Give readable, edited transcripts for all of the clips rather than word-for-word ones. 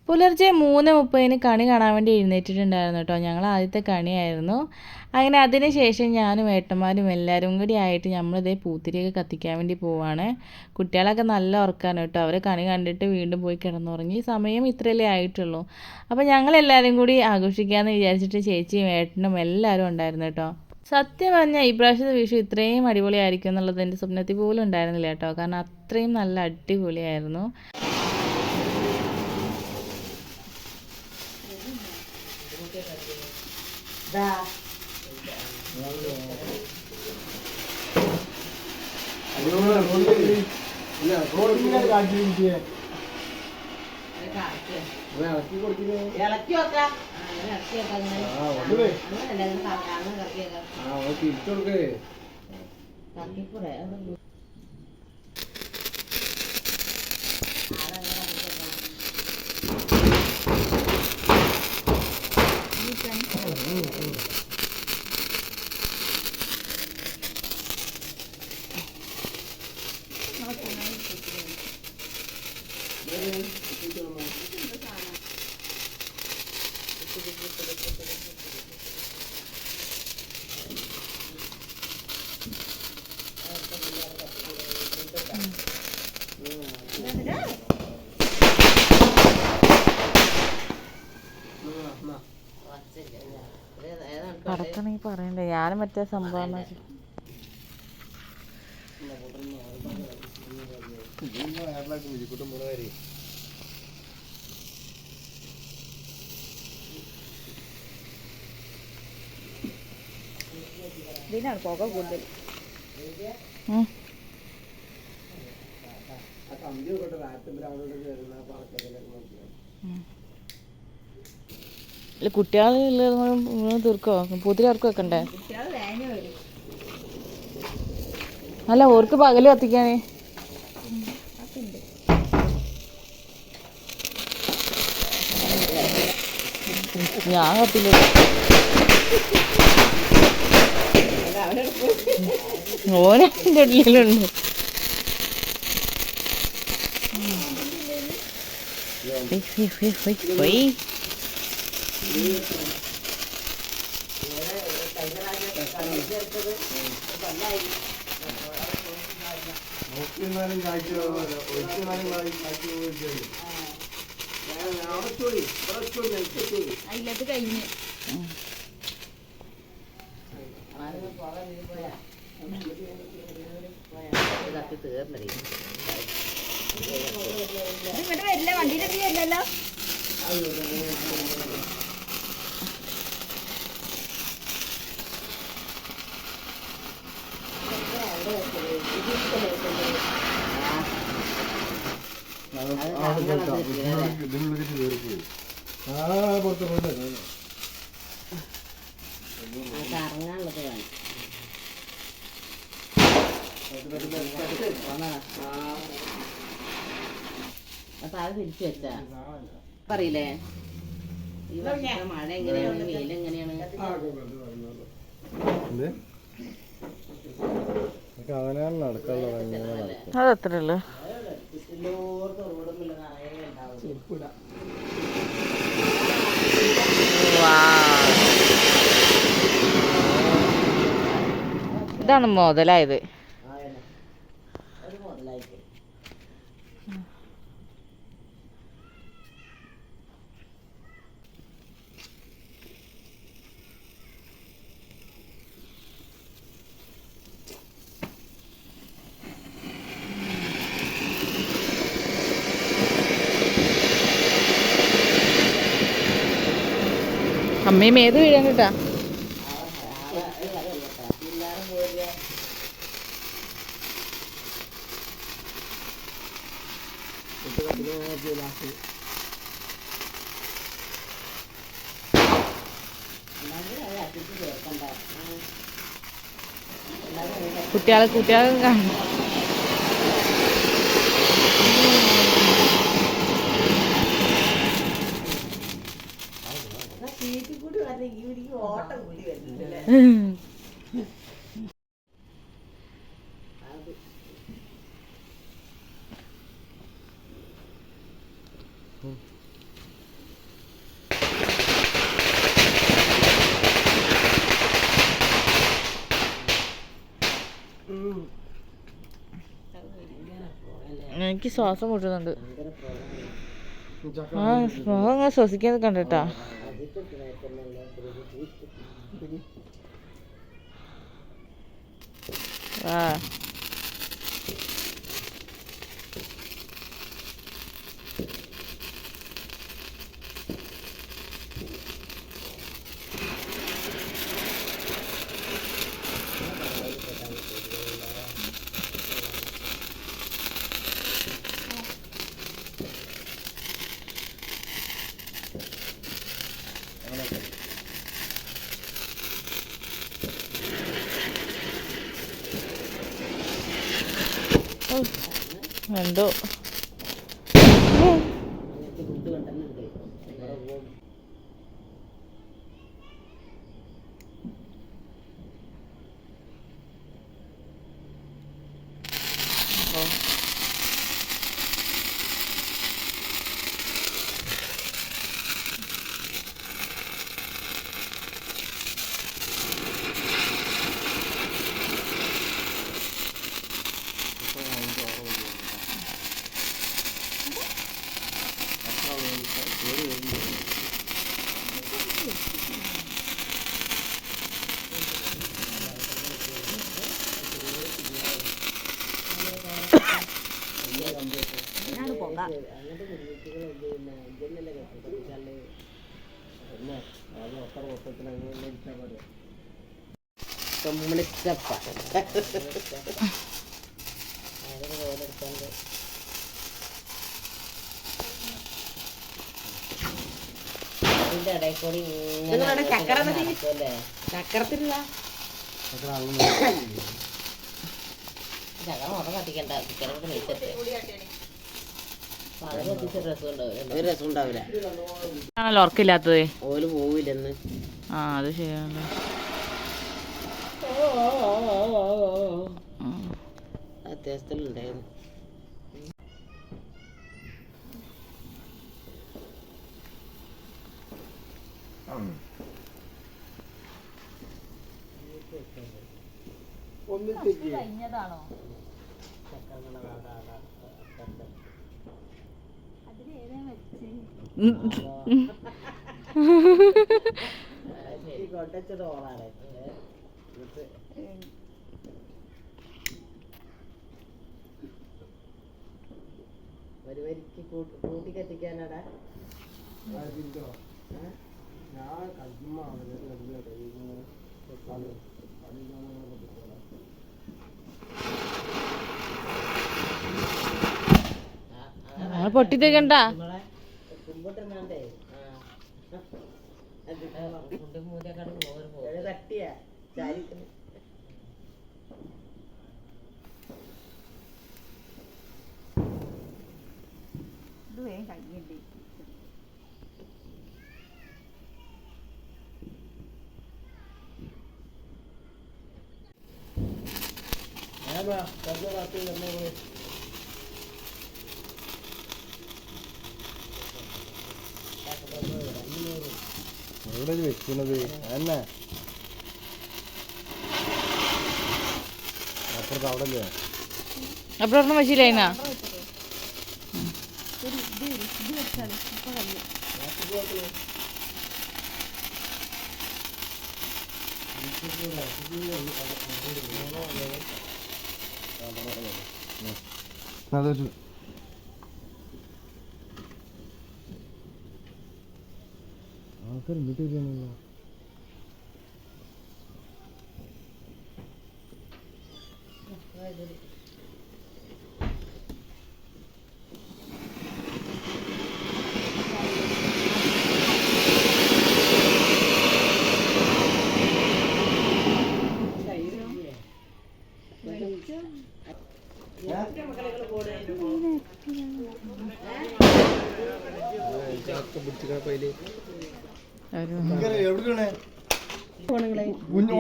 പുലർച്ചെ 3:30 കണി കാണാൻ വേണ്ടി എഴുന്നേറ്റിട്ടുണ്ടായിരുന്നു കേട്ടോ. ഞങ്ങൾ ആദ്യത്തെ കണിയായിരുന്നു. അങ്ങനെ അതിന് ശേഷം ഞാനും ഏട്ടന്മാരും എല്ലാവരും കൂടി ആയിട്ട് നമ്മളിതേ പൂത്തിരിയൊക്കെ കത്തിക്കാൻ വേണ്ടി പോവാണ്. കുട്ടികളൊക്കെ നല്ല ഉറക്കാണ് കേട്ടോ. അവർ കണി കണ്ടിട്ട് വീണ്ടും പോയി കിടന്നുറങ്ങി. സമയം ഇത്രയല്ലേ ആയിട്ടുള്ളൂ. അപ്പോൾ ഞങ്ങളെല്ലാവരും കൂടി ആഘോഷിക്കാമെന്ന് വിചാരിച്ചിട്ട് ചേച്ചിയും ഏട്ടനും എല്ലാവരും ഉണ്ടായിരുന്നു കേട്ടോ. സത്യം പറഞ്ഞാൽ ഈ പ്രാവശ്യത്തെ വിഷു ഇത്രയും അടിപൊളിയായിരിക്കും എന്നുള്ളത് എൻ്റെ സ്വപ്നത്തിൽ പോലും ഉണ്ടായിരുന്നില്ല കേട്ടോ. കാരണം അത്രയും നല്ല അടിപൊളിയായിരുന്നു. ഇളക്കി വെക്കാം. അടക്കണമെങ്കിൽ പറയണ്ടേ, ഞാനും മറ്റേ സംഭവം ഇതിനാണ് പുക കൂടുതൽ. കുട്ടികൾ തീർക്കോ? പൂത്തിരി ഇറക്കി വെക്കണ്ടേ? അല്ല, ഓർക്ക് പകല് കത്തിക്കാനേ. ഞാൻ കത്തില്ല. ഓനെൻ്റെ ഉള്ളിലുണ്ട്. അതിലത് കഴിഞ്ഞ് ഇങ്ങോട്ട് വരില്ല, വണ്ടിയിലൊക്കെ വരില്ലല്ലോ. കറങ്ങാനുള്ളത് വേണം. അപ്പൊ അത് തിരിച്ചു വെച്ചാ പറയില്ലേ ഈ വർഷത്തെ മഴ എങ്ങനെയാണ്, വെയിൽ എങ്ങനെയാണ്? അതത്രേ ഇതാണ് മുതലായത്. അമ്മയും ഏത് വീഴാൻ കേട്ടാ. കുട്ടികളെ കാണും. ഓട്ടം കൂടി വരുന്നില്ലേ? എനിക്ക് ശ്വാസം മുട്ടുന്നുണ്ട്. ആ സ്മോഗ് അങ്ങനെ ശ്വസിക്കാൻ കണ്ടിട്ടാ. ആ എന്തോ ചക്കരത്തില്ല ചക്കര മൊത്തം കത്തിക്കണ്ട. ചിക്കനെ കൂടെ വെച്ചിട്ട് ഒരു രസം ഉണ്ടാവില്ല. ആണല്ലോ ഉറക്കില്ലാത്തത്. ഓല് പോവില്ലെന്ന്. ആ അത് ശരിയാണല്ലോ. അത്യാവശ്യത്തിലുണ്ടായിരുന്നു. കഴിഞ്ഞതാണോ? ഒരു വരിക്ക് കൂട്ടി കത്തിക്കാനാടാ. പൊട്ടിത്തേക്കണ്ട. തട്ടിയാ ചാരിക്കുന്നു. ഇത് വേഗം കഴിയണ്ടേ. എവിടെ വെക്കുന്നത് അന്നെ അപ്പുറത്ത് അവിടെ അല്ലേ? അപ്പുറം വെച്ചില്ലേനാ? ആൾക്കാർ ഇങ്ങോട്ട് വരികയാണല്ലോ.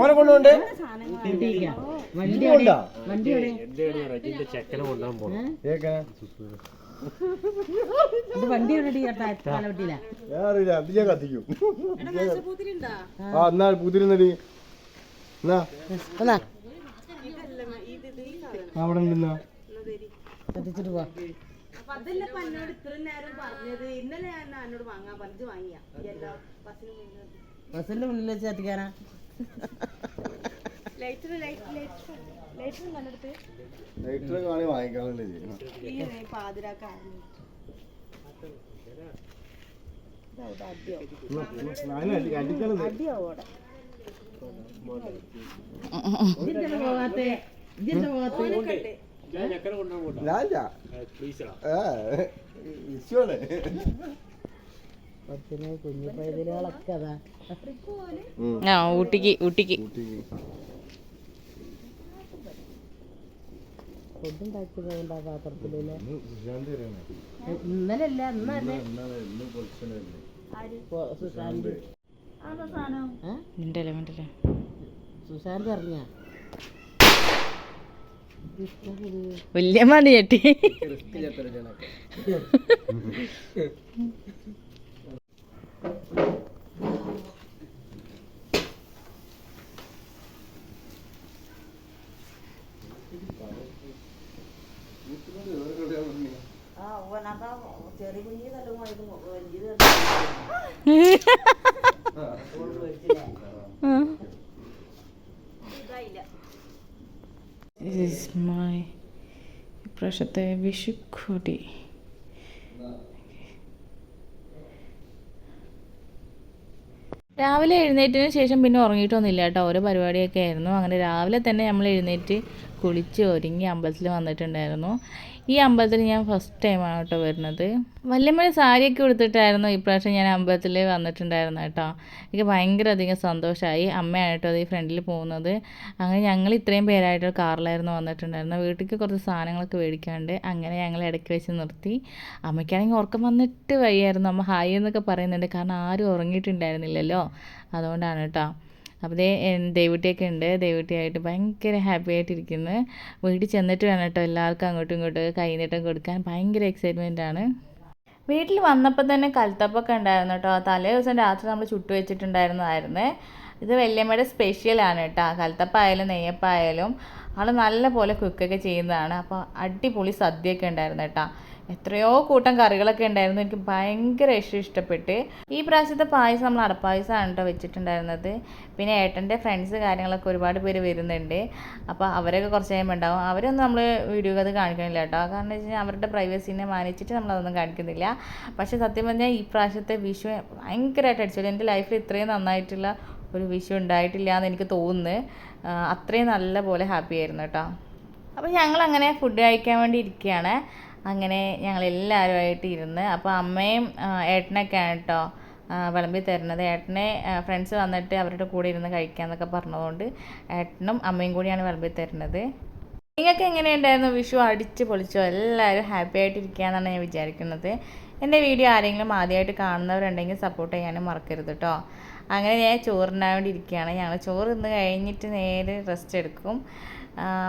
ഓനെ കൊണ്ടുപോണ്ടേ ചെക്കനെ കൊണ്ടുപോകാൻ പോണം. ഞാനറിയില്ല, അത് ഞാൻ കത്തിക്കും. ആ എന്നാ പൂത്തിരുന്നടി എന്നാ അവിടെ ഉണ്ടെന്നാ കത്തിച്ചിട്ട് പോവാ. അപ്പൊ അതല്ല ഇപ്പൊ എന്നോട് ഇത്രയും നേരം പറഞ്ഞത്. ഇന്നലെ ഞാൻ എന്നോട് വാങ്ങാൻ പറഞ്ഞു വാങ്ങിയ ബസ്സിന്റെ മുന്നിൽ വെച്ച് കത്തിക്കാനാ. ലൈറ്റർ കാണി വാങ്ങിക്കാണല്ലേ ചെയ്യണം. കുഞ്ഞു പൈതലുകളൊക്കെ അതാ ഊട്ടിക്ക് ഫുഡുണ്ടാക്കിയതുകൊണ്ട് ആ പാത്രത്തിലല്ലേ. ഇന്നലല്ല ഇന്നല്ലേ സുശാന്ത് സുശാന്ത് അറിഞ്ഞ വല്യമ്മ ചേട്ടി. ചെറിയ കുഞ്ഞി ഇപ്രാവശ്യത്തെ വിഷുക്കൊടി. രാവിലെ എഴുന്നേറ്റതിന് ശേഷം പിന്നെ ഉറങ്ങിയിട്ടൊന്നുമില്ല കേട്ടോ. ഓരോ പരിപാടിയൊക്കെ ആയിരുന്നു. അങ്ങനെ രാവിലെ തന്നെ നമ്മൾ എഴുന്നേറ്റ് കുളിച്ച് ഒരുങ്ങി അമ്പലത്തിൽ വന്നിട്ടുണ്ടായിരുന്നു. ഈ അമ്പലത്തിൽ ഞാൻ ഫസ്റ്റ് ടൈമാണ് കേട്ടോ വരുന്നത്. വല്യമ്മ സാരിയൊക്കെ ഉടുത്തിട്ടായിരുന്നു ഇപ്രാവശ്യം ഞാൻ അമ്പലത്തിൽ വന്നിട്ടുണ്ടായിരുന്നു കേട്ടോ. എനിക്ക് ഭയങ്കര അധികം സന്തോഷമായി. അമ്മയാണ് കേട്ടോ അത് ഈ ഫ്രണ്ടിൽ പോകുന്നത്. അങ്ങനെ ഞങ്ങൾ ഇത്രയും പേരായിട്ട് കാറിലായിരുന്നു വന്നിട്ടുണ്ടായിരുന്നത്. വീട്ടിലേക്ക് കുറച്ച് സാധനങ്ങളൊക്കെ മേടിക്കാണ്ട് അങ്ങനെ ഞങ്ങൾ ഇടയ്ക്ക് വെച്ച് നിർത്തി. അമ്മയ്ക്കാണെങ്കിൽ ഉറക്കം വന്നിട്ട് വയ്യായിരുന്നു. അമ്മ ഹായ് എന്നൊക്കെ പറയുന്നുണ്ട്, കാരണം ആരും ഉറങ്ങിയിട്ടുണ്ടായിരുന്നില്ലല്ലോ, അതുകൊണ്ടാണ് കേട്ടോ. അപ്പോൾ ദേവുട്ടിയൊക്കെ ഉണ്ട്. ദേവുട്ടിയായിട്ട് ഭയങ്കര ഹാപ്പി ആയിട്ടിരിക്കുന്നു. വീട്ടിൽ ചെന്നിട്ട് വേണം കേട്ടോ എല്ലാവർക്കും അങ്ങോട്ടും ഇങ്ങോട്ടും കൈനീട്ടം കൊടുക്കാൻ. ഭയങ്കര എക്സൈറ്റ്മെൻ്റ് ആണ്. വീട്ടിൽ വന്നപ്പോൾ തന്നെ കൽത്തപ്പൊക്കെ ഉണ്ടായിരുന്നു കേട്ടോ. തലേ ദിവസം രാത്രി നമ്മൾ ചുട്ടു വെച്ചിട്ടുണ്ടായിരുന്നതായിരുന്നു. ഇത് വല്യമ്മയുടെ സ്പെഷ്യലാണ് കേട്ടോ. കൽത്തപ്പായാലും നെയ്യപ്പായാലും ആൾ നല്ല പോലെ കുക്കൊക്കെ ചെയ്യുന്നതാണ്. അപ്പോൾ അടിപൊളി സദ്യയൊക്കെ ഉണ്ടായിരുന്നു കേട്ടോ. എത്രയോ കൂട്ടം കറികളൊക്കെ ഉണ്ടായിരുന്നു. എനിക്ക് ഭയങ്കര ഇഷ്ടപ്പെട്ട്. ഈ പ്രാവശ്യത്തെ പായസം നമ്മൾ അടപ്പായസമാണ് കേട്ടോ വെച്ചിട്ടുണ്ടായിരുന്നത്. പിന്നെ ഏട്ടൻ്റെ ഫ്രണ്ട്സ് കാര്യങ്ങളൊക്കെ ഒരുപാട് പേര് വരുന്നുണ്ട്. അപ്പോൾ അവരൊക്കെ കുറച്ച് കഴിയുമ്പോൾ ഉണ്ടാവും. അവരൊന്നും നമ്മൾ വീഡിയോ അത് കാണിക്കണില്ല കേട്ടോ. കാരണം എന്ന് വെച്ച് കഴിഞ്ഞാൽ അവരുടെ പ്രൈവസീനെ മാനിച്ചിട്ട് നമ്മളതൊന്നും കാണിക്കുന്നില്ല. പക്ഷേ സത്യം പറഞ്ഞാൽ ഈ പ്രാവശ്യത്തെ വിഷു ഭയങ്കരമായിട്ട് അടിച്ചു. എൻ്റെ ലൈഫിൽ ഇത്രയും നന്നായിട്ടുള്ള ഒരു വിഷു ഉണ്ടായിട്ടില്ല എന്ന് എനിക്ക് തോന്നുന്നു. അത്രയും നല്ല പോലെ ഹാപ്പി ആയിരുന്നു കേട്ടോ. അപ്പോൾ ഞങ്ങളങ്ങനെ ഫുഡ് കഴിക്കാൻ വേണ്ടി ഇരിക്കുകയാണ്. അങ്ങനെ ഞങ്ങളെല്ലാവരുമായിട്ട് ഇരുന്ന്. അപ്പോൾ അമ്മയും ഏട്ടനൊക്കെയാണ് കേട്ടോ വിളമ്പി തരുന്നത്. ഏട്ടനെ ഫ്രണ്ട്സ് വന്നിട്ട് അവരുടെ കൂടെ ഇരുന്ന് കഴിക്കാമെന്നൊക്കെ പറഞ്ഞതുകൊണ്ട് ഏട്ടനും അമ്മയും കൂടിയാണ് വിളമ്പി തരുന്നത്. നിങ്ങൾക്ക് എങ്ങനെയുണ്ടായിരുന്നു വിഷു? അടിച്ച് പൊളിച്ചോ? എല്ലാവരും ഹാപ്പി ആയിട്ടിരിക്കുകയെന്നാണ് ഞാൻ വിചാരിക്കുന്നത്. എൻ്റെ വീഡിയോ ആരെങ്കിലും ആദ്യമായിട്ട് കാണുന്നവരുണ്ടെങ്കിൽ സപ്പോർട്ട് ചെയ്യാനും മറക്കരുത് കേട്ടോ. അങ്ങനെ ഞാൻ ചോറിനാൻ വേണ്ടി ഇരിക്കുകയാണ്. ഞങ്ങൾ ചോറ് ഇന്ന് കഴിഞ്ഞിട്ട് നേരെ റെസ്റ്റ് എടുക്കും.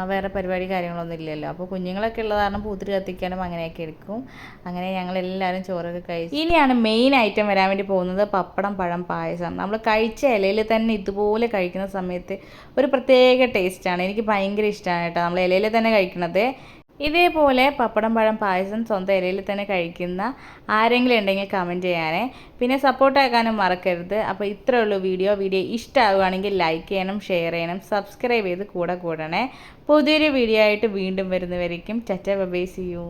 വേറെ പരിപാടി കാര്യങ്ങളൊന്നും ഇല്ലല്ലോ. അപ്പോൾ കുഞ്ഞുങ്ങളൊക്കെ ഉള്ളത് കാരണം പൂത്തിരി കത്തിക്കാനും അങ്ങനെയൊക്കെ എടുക്കും. അങ്ങനെ ഞങ്ങളെല്ലാവരും ചോറൊക്കെ കഴിച്ചു. ഇനിയാണ് മെയിൻ ഐറ്റം വരാൻ വേണ്ടി പോകുന്നത്, പപ്പടം പഴം പായസം. നമ്മൾ കഴിച്ച ഇലയിൽ തന്നെ ഇതുപോലെ കഴിക്കുന്ന സമയത്ത് ഒരു പ്രത്യേക ടേസ്റ്റാണ്. എനിക്ക് ഭയങ്കര ഇഷ്ടമാണ് കേട്ടോ നമ്മൾ ഇലയിൽ തന്നെ കഴിക്കുന്നത്. ഇതേപോലെ പപ്പടം പഴം പായസം സ്വന്തം ഇലയിൽ തന്നെ കഴിക്കുന്ന ആരെങ്കിലും ഉണ്ടെങ്കിൽ കമൻറ്റ് ചെയ്യാനേ. പിന്നെ സപ്പോർട്ടാക്കാനും മറക്കരുത്. അപ്പോൾ ഇത്രയേ ഉള്ളൂ വീഡിയോ ഇഷ്ടമാവുകയാണെങ്കിൽ ലൈക്ക് ചെയ്യണം, ഷെയർ ചെയ്യണം, സബ്സ്ക്രൈബ് ചെയ്ത് കൂടെ കൂടണേ. പുതിയൊരു വീഡിയോ ആയിട്ട് വീണ്ടും വരുന്നവരേക്കും tata bye bye, see U.